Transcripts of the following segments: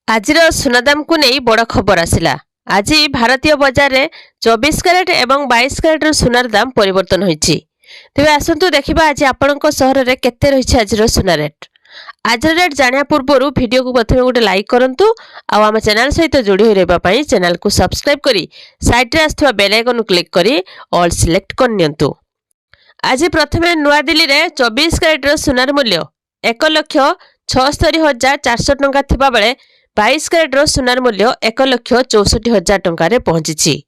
आजिर सुनादाम को नहीं बड़ खबर आसिला। आज भारतीय बजार में 24 कैरेट एवं 22 कैरेट सुनार दाम परिवर्तन होइछि। तेबे आसंतु देखिबा आज आपणक सहर रे केते रहिछि आजिर सुना रेट। आज रेट जानिया पूर्व वीडियो को प्रथम गोटे लाइक करंतु आ आम चैनल सहित जोड़ी होई रहबा पई चैनल को सब्सक्राइब करी साइड रे आस्थवा बेल आइकन क्लिक करी ऑल सिलेक्ट करनियंतु। आज प्रथमे नुआ दिल्ली रे 24 कैरेट सुनार मूल्य 1,76,400 टंका थिबा बेले 22 कैरेट सुनार मूल्य 1,64,000 टंका पहुंची।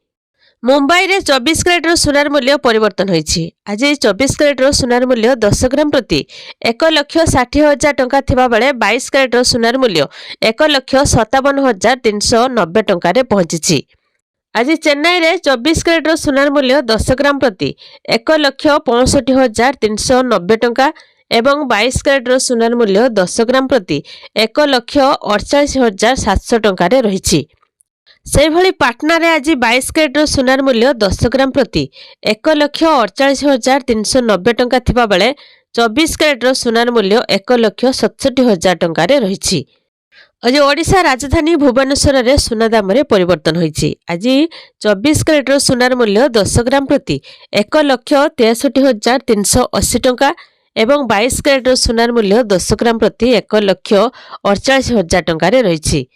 मुंबई रे 24 कैरेट सुनार मूल्य परिवर्तन होइछि। आज 24 कैरेट सुनार मूल्य 10 ग्राम प्रति 1,60,000 टंका थिबा बेले 22 कैरेट सुनार मूल्य 1,57,390 टंका पहुंची। आज चेन्नई रे 24 कैरेट सुनार मूल्य 10 ग्राम प्रति 1,65,390 टंका एवं 22 कैरेट सुनार मूल्य 10 ग्राम प्रति 1,48,700 टंका रही। से भली पाटना रे आज 22 कैरेट सुनार मूल्य 10 ग्राम प्रति 1,48,390 टंका थिबा बेले 24 कैरेट सुनार मूल्य 1,67,000 टंका रही। आज ओडिशा राजधानी भुवनेश्वर रे सुना दाम रे परिवर्तन होइछि। आज 24 कैरेट सुनार मूल्य 10 ग्राम प्रति 1,63,380 टंका एवं 22 कैरेट सुनार मूल्य 10 ग्राम प्रति 1,48,000 टंका रही।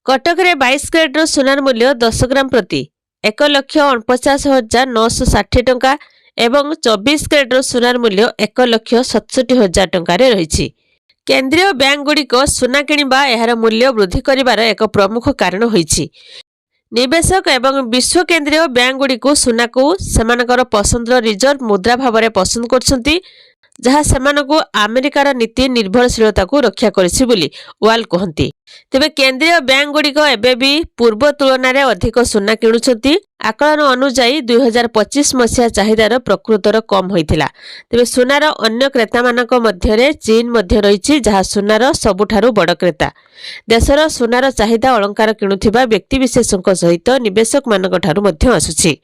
कटक रे 22 कैरेट सुनार मूल्य 10 ग्राम प्रति 1,49,960 टंका एवं 24 कैरेट सुनार मूल्य 1,67,000 टंका रही। केंद्रीय बैंक गुड़िक सुना किणवा एहार मूल्य वृद्धि करिवार एक प्रमुख कारण होइछि। निवेशक एवं विश्व केंद्रीय बैंक गुड़िक सुना को सेमानकर पसंदर रिजर्व मुद्रा भाव में पसंद करछंती, जहाँ सेमानकु अमेरिकार नीति निर्भरशीलता को रक्षा करिछि बोली वाल कहंती। तेबे केंद्रीय बैंक गुड़िक एबे भी पूर्व तुलना रे अधिक सुना किणुछंती। आकलन अनुसार 2025 मसीहा चाहिदार प्रकृतर कम होइथिला। तेबे सुनार अन्य क्रेता मानक मध्यरे चीन मध्य रहिछि, जहाँ सुनार सबुठारु बड़ क्रेता। देशर सुनार चाहिदा अलंकार किणुथिबा व्यक्ति विशेषक सहित निवेशक मानक ठारु मध्य आसुछि।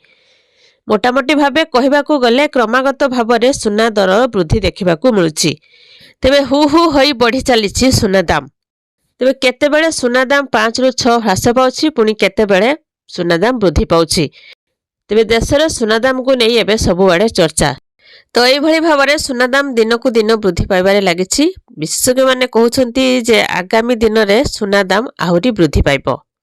मोटामोटी भावे कहबाकू गले क्रमागत भावरे सुना दर वृद्धि देखिबाकू मिलुछि। तेबे हु होई बढ़ी चलीछि सुना दाम। तेबे केतेबेले सुना दाम 5 रु 6 ह्रास पाउछि, पुणी केतेबेले सुना दाम वृद्धि पाउछि। तेबे देशर सुना दाम को नहीं एबे सबुआडे चर्चा। तो एई भली भावरे सुना दाम दिनकू दिन वृद्धि पाइबारे लागिछि। विशेषज्ञ माने कहउछंती जे आगामी दिन रे सुना दाम आहुरी वृद्धि पाइबो।